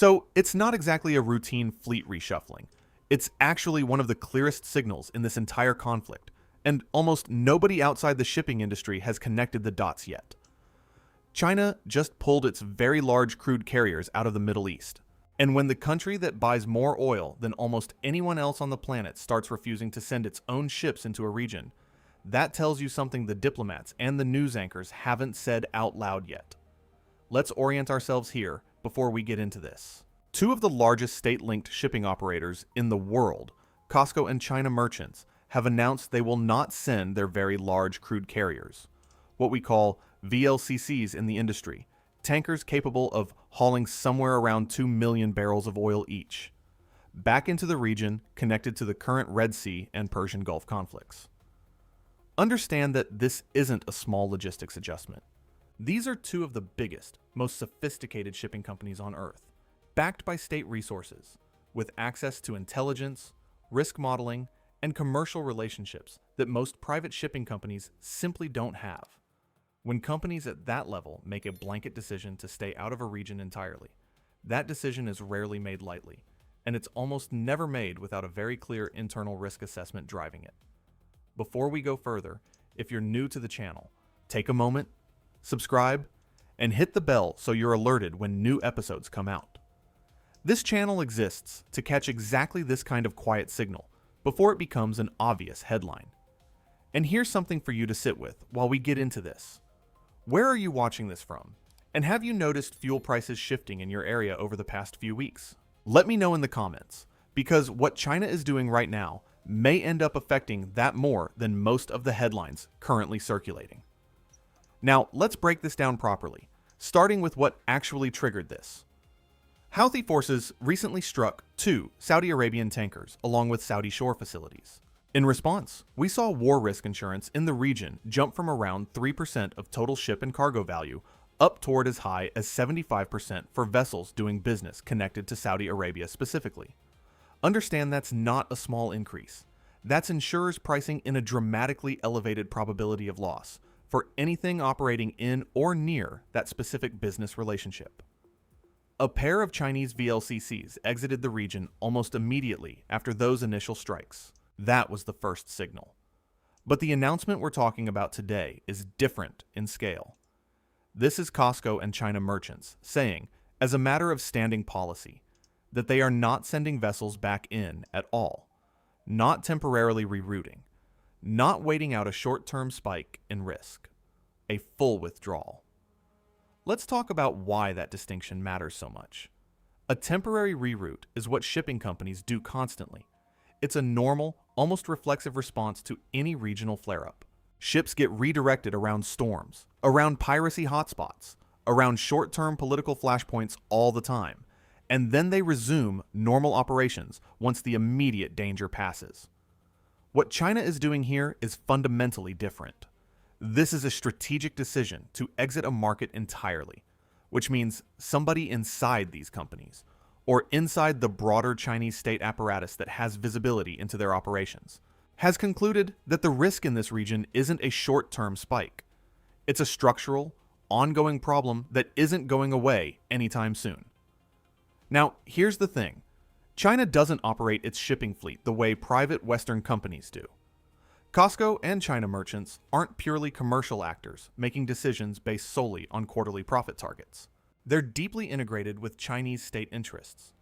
So it's not exactly a routine fleet reshuffling. It's actually one of the clearest signals in this entire conflict, and almost nobody outside the shipping industry has connected the dots yet. China just pulled its very large crude carriers out of the Middle East. And when the country that buys more oil than almost anyone else on the planet starts refusing to send its own ships into a region, that tells you something the diplomats and the news anchors haven't said out loud yet. Let's orient ourselves here before we get into this. Two of the largest state-linked shipping operators in the world, COSCO and China Merchants, have announced they will not send their very large crude carriers, what we call VLCCs in the industry, tankers capable of hauling somewhere around 2 million barrels of oil each, back into the region connected to the current Red Sea and Persian Gulf conflicts. Understand that this isn't a small logistics adjustment. These are two of the biggest, most sophisticated shipping companies on Earth, backed by state resources, with access to intelligence, risk modeling, and commercial relationships that most private shipping companies simply don't have. When companies at that level make a blanket decision to stay out of a region entirely, that decision is rarely made lightly, and it's almost never made without a very clear internal risk assessment driving it. Before we go further, if you're new to the channel, take a moment, subscribe, and hit the bell so you're alerted when new episodes come out. This channel exists to catch exactly this kind of quiet signal before it becomes an obvious headline. And here's something for you to sit with while we get into this. Where are you watching this from? And have you noticed fuel prices shifting in your area over the past few weeks? Let me know in the comments, because what China is doing right now may end up affecting that more than most of the headlines currently circulating. Now, let's break this down properly, starting with what actually triggered this. Houthi forces recently struck 2 Saudi Arabian tankers along with Saudi shore facilities. In response, we saw war risk insurance in the region jump from around 3% of total ship and cargo value up toward as high as 75% for vessels doing business connected to Saudi Arabia specifically. Understand that's not a small increase. That's insurers pricing in a dramatically elevated probability of loss for anything operating in or near that specific business relationship. A pair of Chinese VLCCs exited the region almost immediately after those initial strikes. That was the first signal. But the announcement we're talking about today is different in scale. This is COSCO and China Merchants saying, as a matter of standing policy, that they are not sending vessels back in at all, not temporarily rerouting, not waiting out a short-term spike in risk, a full withdrawal. Let's talk about why that distinction matters so much. A temporary reroute is what shipping companies do constantly. It's a normal, almost reflexive response to any regional flare-up. Ships get redirected around storms, around piracy hotspots, around short-term political flashpoints all the time, and then they resume normal operations once the immediate danger passes. What China is doing here is fundamentally different. This is a strategic decision to exit a market entirely, which means somebody inside these companies, or inside the broader Chinese state apparatus that has visibility into their operations, has concluded that the risk in this region isn't a short-term spike. It's a structural, ongoing problem that isn't going away anytime soon. Now, here's the thing. China doesn't operate its shipping fleet the way private Western companies do. COSCO and China Merchants aren't purely commercial actors making decisions based solely on quarterly profit targets. They're deeply integrated with Chinese state interests,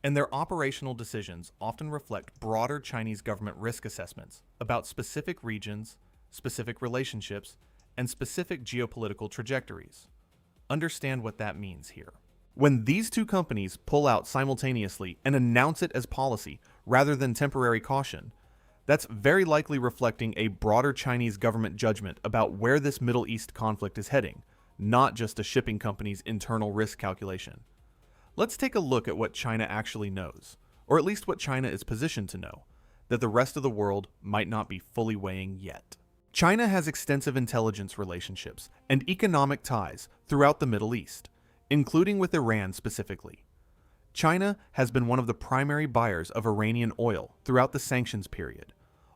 and their operational decisions often reflect broader Chinese government risk assessments about specific regions, specific relationships, and specific geopolitical trajectories. Understand what that means here. When these two companies pull out simultaneously and announce it as policy rather than temporary caution, that's very likely reflecting a broader Chinese government judgment about where this Middle East conflict is heading, not just a shipping company's internal risk calculation. Let's take a look at what China actually knows, or at least what China is positioned to know, that the rest of the world might not be fully weighing yet. China has extensive intelligence relationships and economic ties throughout the Middle East, including with Iran specifically. China has been one of the primary buyers of Iranian oil throughout the sanctions period,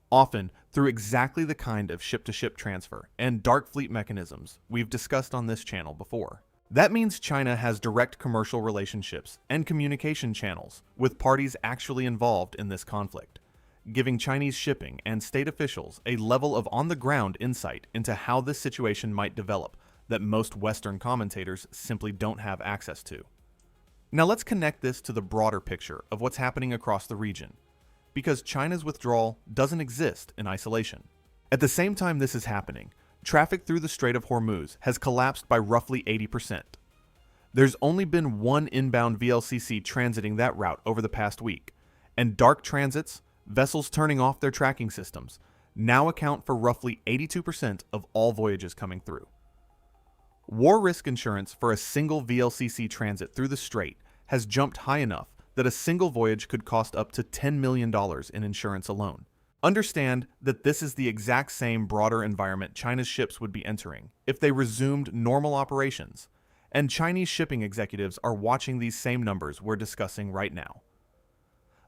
often through exactly the kind of ship-to-ship transfer and dark fleet mechanisms we've discussed on this channel before. That means China has direct commercial relationships and communication channels with parties actually involved in this conflict, giving Chinese shipping and state officials a level of on-the-ground insight into how this situation might develop that most Western commentators simply don't have access to. Now let's connect this to the broader picture of what's happening across the region, because China's withdrawal doesn't exist in isolation. At the same time this is happening, traffic through the Strait of Hormuz has collapsed by roughly 80%. There's only been one inbound VLCC transiting that route over the past week, and dark transits, vessels turning off their tracking systems, now account for roughly 82% of all voyages coming through. War risk insurance for a single VLCC transit through the strait has jumped high enough that a single voyage could cost up to $10 million in insurance alone. Understand that this is the exact same broader environment China's ships would be entering if they resumed normal operations, and Chinese shipping executives are watching these same numbers we're discussing right now.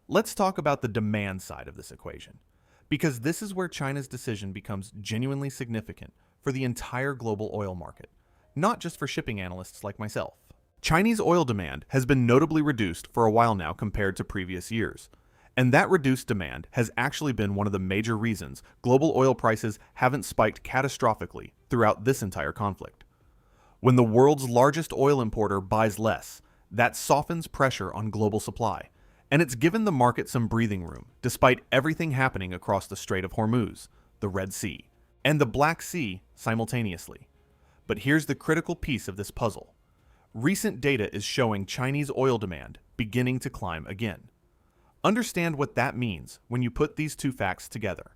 Let's talk about the demand side of this equation, because this is where China's decision becomes genuinely significant for the entire global oil market, not just for shipping analysts like myself. Chinese oil demand has been notably reduced for a while now compared to previous years. And that reduced demand has actually been one of the major reasons global oil prices haven't spiked catastrophically throughout this entire conflict. When the world's largest oil importer buys less, that softens pressure on global supply, and it's given the market some breathing room despite everything happening across the Strait of Hormuz, the Red Sea, and the Black Sea simultaneously. But here's the critical piece of this puzzle. Recent data is showing Chinese oil demand beginning to climb again. Understand what that means when you put these two facts together.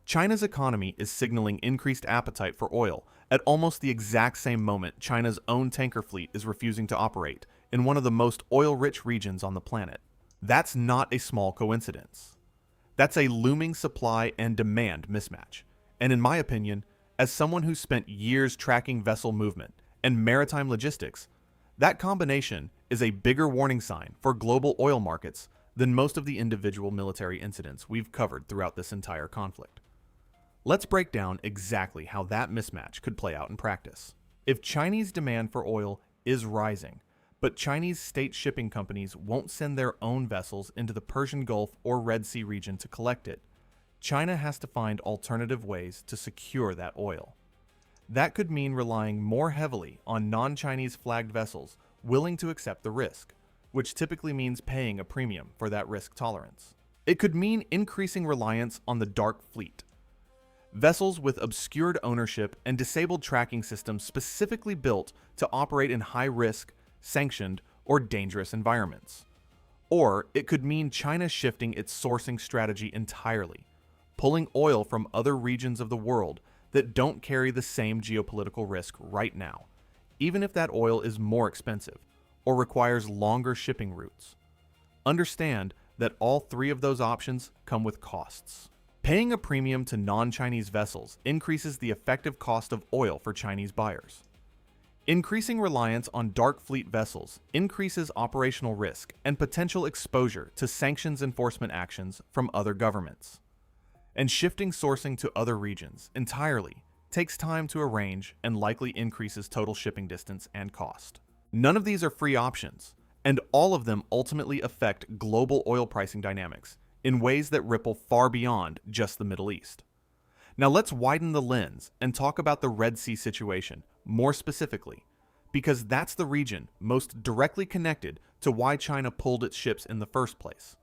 China's economy is signaling increased appetite for oil at almost the exact same moment China's own tanker fleet is refusing to operate in one of the most oil-rich regions on the planet. That's not a small coincidence. That's a looming supply and demand mismatch. And in my opinion, as someone who spent years tracking vessel movement and maritime logistics, that combination is a bigger warning sign for global oil markets than most of the individual military incidents we've covered throughout this entire conflict. Let's break down exactly how that mismatch could play out in practice. If Chinese demand for oil is rising, but Chinese state shipping companies won't send their own vessels into the Persian Gulf or Red Sea region to collect it, China has to find alternative ways to secure that oil. That could mean relying more heavily on non-Chinese flagged vessels willing to accept the risk, which typically means paying a premium for that risk tolerance. It could mean increasing reliance on the dark fleet, vessels with obscured ownership and disabled tracking systems specifically built to operate in high-risk, sanctioned, or dangerous environments. Or it could mean China shifting its sourcing strategy entirely, pulling oil from other regions of the world that don't carry the same geopolitical risk right now, even if that oil is more expensive or requires longer shipping routes. Understand that all three of those options come with costs. Paying a premium to non-Chinese vessels increases the effective cost of oil for Chinese buyers. Increasing reliance on dark fleet vessels increases operational risk and potential exposure to sanctions enforcement actions from other governments. And shifting sourcing to other regions entirely takes time to arrange and likely increases total shipping distance and cost. None of these are free options, and all of them ultimately affect global oil pricing dynamics in ways that ripple far beyond just the Middle East. Now let's widen the lens and talk about the Red Sea situation more specifically, because that's the region most directly connected to why China pulled its ships in the first place.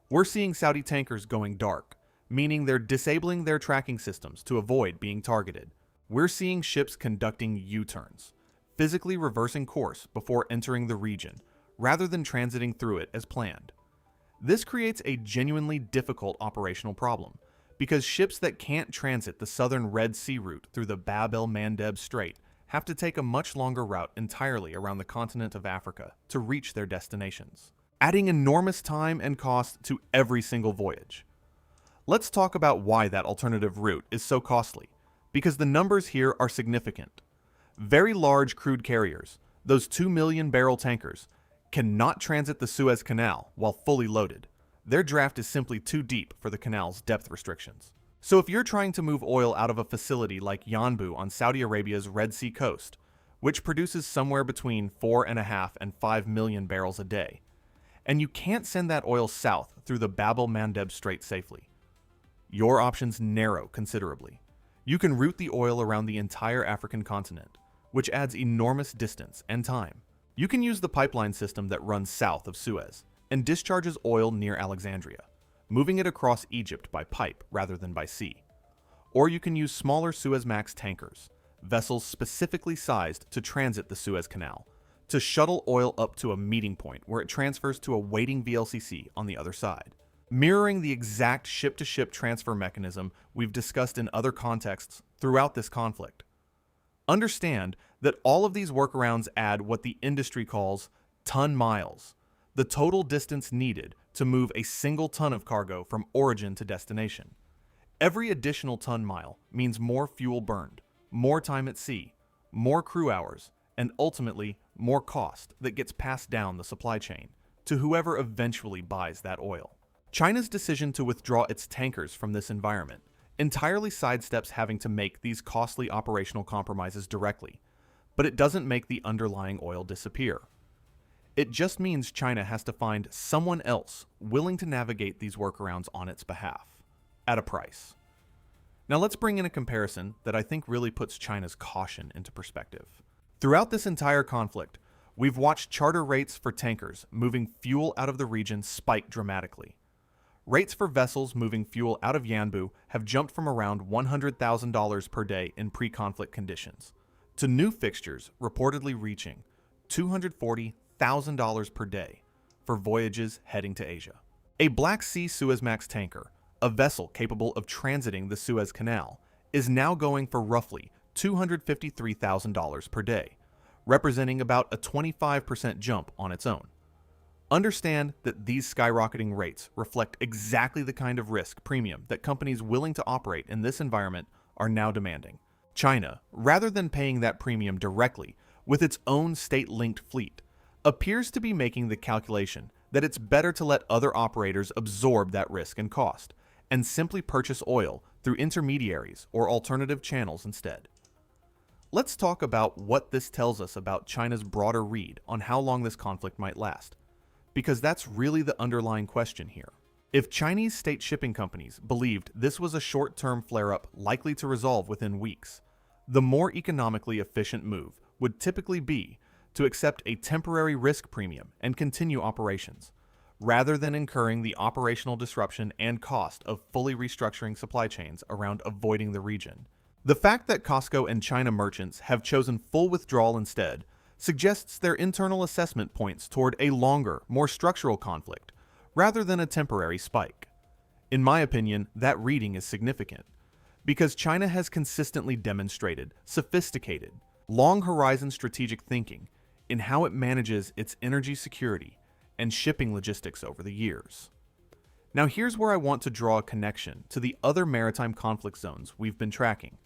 We're seeing Saudi tankers going dark, meaning they're disabling their tracking systems to avoid being targeted. We're seeing ships conducting U-turns, physically reversing course before entering the region, rather than transiting through it as planned. This creates a genuinely difficult operational problem, because ships that can't transit the southern Red Sea route through the Bab el-Mandeb Strait have to take a much longer route entirely around the continent of Africa to reach their destinations, adding enormous time and cost to every single voyage. Let's talk about why that alternative route is so costly, because the numbers here are significant. Very large crude carriers, those 2 million barrel tankers, cannot transit the Suez Canal while fully loaded. Their draft is simply too deep for the canal's depth restrictions. So if you're trying to move oil out of a facility like Yanbu on Saudi Arabia's Red Sea coast, which produces somewhere between 4.5 and 5 million barrels a day. And you can't send that oil south through the Bab el-Mandeb Strait safely. Your options narrow considerably. You can route the oil around the entire African continent, which adds enormous distance and time. You can use the pipeline system that runs south of Suez and discharges oil near Alexandria, moving it across Egypt by pipe rather than by sea. Or you can use smaller Suezmax tankers, vessels specifically sized to transit the Suez Canal, to shuttle oil up to a meeting point where it transfers to a waiting VLCC on the other side, mirroring the exact ship-to-ship transfer mechanism we've discussed in other contexts throughout this conflict. Understand that all of these workarounds add what the industry calls ton miles, the total distance needed to move a single ton of cargo from origin to destination. Every additional ton mile means more fuel burned, more time at sea, more crew hours, and ultimately more cost that gets passed down the supply chain to whoever eventually buys that oil. China's decision to withdraw its tankers from this environment entirely sidesteps having to make these costly operational compromises directly, but it doesn't make the underlying oil disappear. It just means China has to find someone else willing to navigate these workarounds on its behalf, at a price. Now let's bring in a comparison that I think really puts China's caution into perspective. Throughout this entire conflict, we've watched charter rates for tankers moving fuel out of the region spike dramatically. Rates for vessels moving fuel out of Yanbu have jumped from around $100,000 per day in pre-conflict conditions to new fixtures reportedly reaching $240,000 per day for voyages heading to Asia. A Black Sea Suezmax tanker, a vessel capable of transiting the Suez Canal, is now going for roughly $253,000 per day, representing about a 25% jump on its own. Understand that these skyrocketing rates reflect exactly the kind of risk premium that companies willing to operate in this environment are now demanding. China, rather than paying that premium directly with its own state-linked fleet, appears to be making the calculation that it's better to let other operators absorb that risk and cost, and simply purchase oil through intermediaries or alternative channels instead. Let's talk about what this tells us about China's broader read on how long this conflict might last, because that's really the underlying question here. If Chinese state shipping companies believed this was a short-term flare-up likely to resolve within weeks, the more economically efficient move would typically be to accept a temporary risk premium and continue operations, rather than incurring the operational disruption and cost of fully restructuring supply chains around avoiding the region. The fact that COSCO and China merchants have chosen full withdrawal instead suggests their internal assessment points toward a longer, more structural conflict, rather than a temporary spike. In my opinion, that reading is significant, because China has consistently demonstrated sophisticated, long-horizon strategic thinking in how it manages its energy security and shipping logistics over the years. Now here's where I want to draw a connection to the other maritime conflict zones we've been tracking,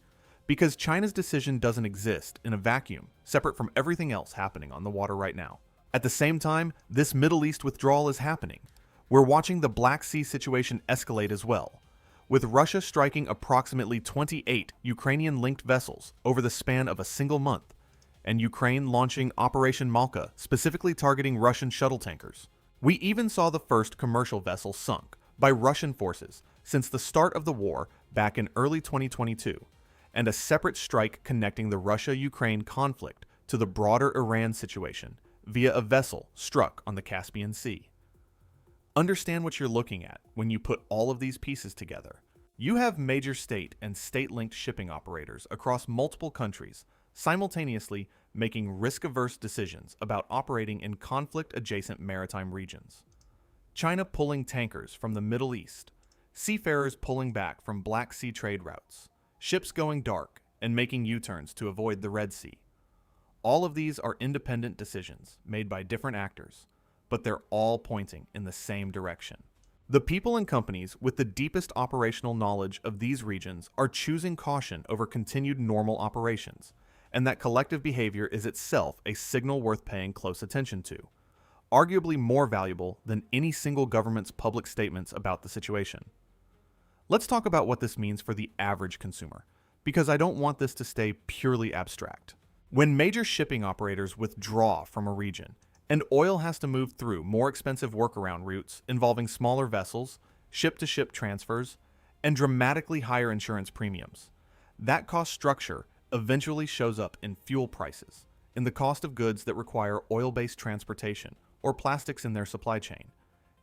because China's decision doesn't exist in a vacuum separate from everything else happening on the water right now. At the same time, this Middle East withdrawal is happening. We're watching the Black Sea situation escalate as well, with Russia striking approximately 28 Ukrainian-linked vessels over the span of a single month, and Ukraine launching Operation Malka specifically targeting Russian shuttle tankers. We even saw the first commercial vessel sunk by Russian forces since the start of the war back in early 2022, and a separate strike connecting the Russia-Ukraine conflict to the broader Iran situation via a vessel struck on the Caspian Sea. Understand what you're looking at when you put all of these pieces together. You have major state and state-linked shipping operators across multiple countries simultaneously making risk-averse decisions about operating in conflict-adjacent maritime regions. China pulling tankers from the Middle East, seafarers pulling back from Black Sea trade routes, ships going dark and making U-turns to avoid the Red Sea. All of these are independent decisions made by different actors, but they're all pointing in the same direction. The people and companies with the deepest operational knowledge of these regions are choosing caution over continued normal operations, and that collective behavior is itself a signal worth paying close attention to, arguably more valuable than any single government's public statements about the situation. Let's talk about what this means for the average consumer, because I don't want this to stay purely abstract. When major shipping operators withdraw from a region, and oil has to move through more expensive workaround routes involving smaller vessels, ship-to-ship transfers, and dramatically higher insurance premiums, that cost structure eventually shows up in fuel prices, in the cost of goods that require oil-based transportation or plastics in their supply chain,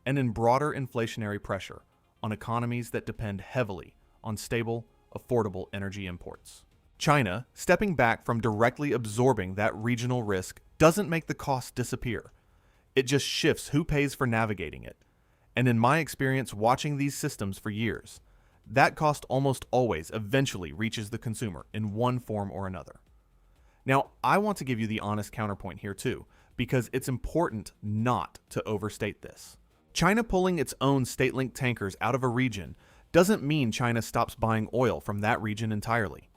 and in broader inflationary pressure on economies that depend heavily on stable, affordable energy imports. China, stepping back from directly absorbing that regional risk, doesn't make the cost disappear. It just shifts who pays for navigating it. And in my experience watching these systems for years, that cost almost always eventually reaches the consumer in one form or another. Now, I want to give you the honest counterpoint here too, because it's important not to overstate this. China pulling its own state-linked tankers out of a region doesn't mean China stops buying oil from that region entirely.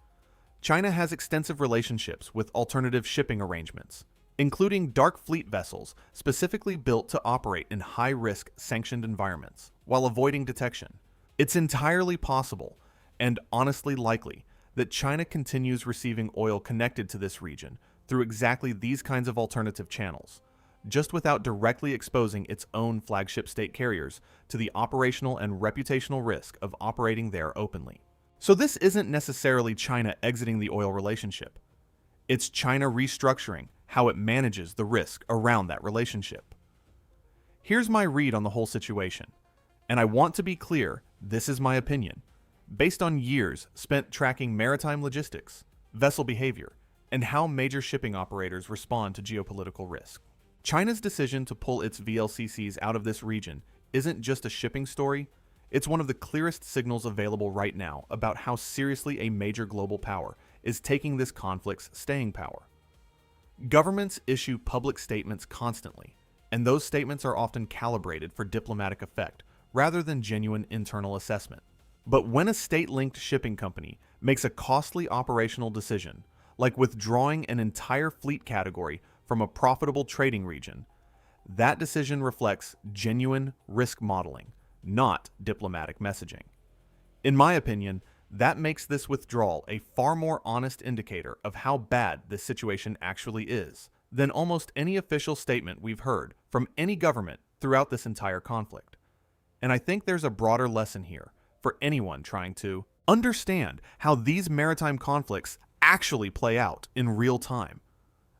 China has extensive relationships with alternative shipping arrangements, including dark fleet vessels specifically built to operate in high-risk sanctioned environments while avoiding detection. It's entirely possible, and honestly likely, that China continues receiving oil connected to this region through exactly these kinds of alternative channels, just without directly exposing its own flagship state carriers to the operational and reputational risk of operating there openly. So this isn't necessarily China exiting the oil relationship. It's China restructuring how it manages the risk around that relationship. Here's my read on the whole situation, and I want to be clear, this is my opinion, based on years spent tracking maritime logistics, vessel behavior, and how major shipping operators respond to geopolitical risk. China's decision to pull its VLCCs out of this region isn't just a shipping story, it's one of the clearest signals available right now about how seriously a major global power is taking this conflict's staying power. Governments issue public statements constantly, and those statements are often calibrated for diplomatic effect rather than genuine internal assessment. But when a state-linked shipping company makes a costly operational decision, like withdrawing an entire fleet category from a profitable trading region, that decision reflects genuine risk modeling, not diplomatic messaging. In my opinion, that makes this withdrawal a far more honest indicator of how bad this situation actually is than almost any official statement we've heard from any government throughout this entire conflict. And I think there's a broader lesson here for anyone trying to understand how these maritime conflicts actually play out in real time.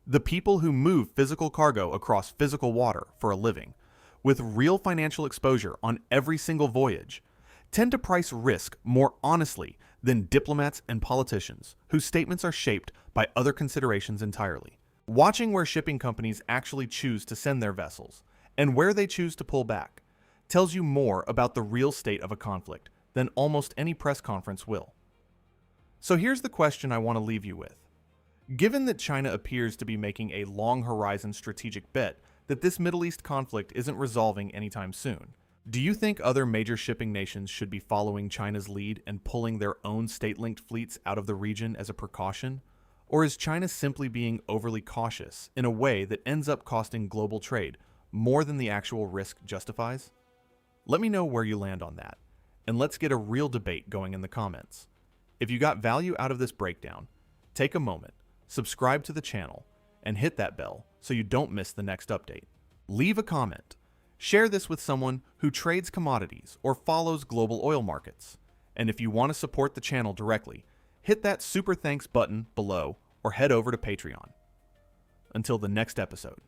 The people who move physical cargo across physical water for a living, with real financial exposure on every single voyage, tend to price risk more honestly than diplomats and politicians whose statements are shaped by other considerations entirely. Watching where shipping companies actually choose to send their vessels and where they choose to pull back tells you more about the real state of a conflict than almost any press conference will. So here's the question I want to leave you with. Given that China appears to be making a long-horizon strategic bet that this Middle East conflict isn't resolving anytime soon, do you think other major shipping nations should be following China's lead and pulling their own state-linked fleets out of the region as a precaution? Or is China simply being overly cautious in a way that ends up costing global trade more than the actual risk justifies? Let me know where you land on that, and let's get a real debate going in the comments. If you got value out of this breakdown, take a moment, subscribe to the channel, and hit that bell so you don't miss the next update. Leave a comment. Share this with someone who trades commodities or follows global oil markets. And if you want to support the channel directly, hit that super thanks button below or head over to Patreon. Until the next episode.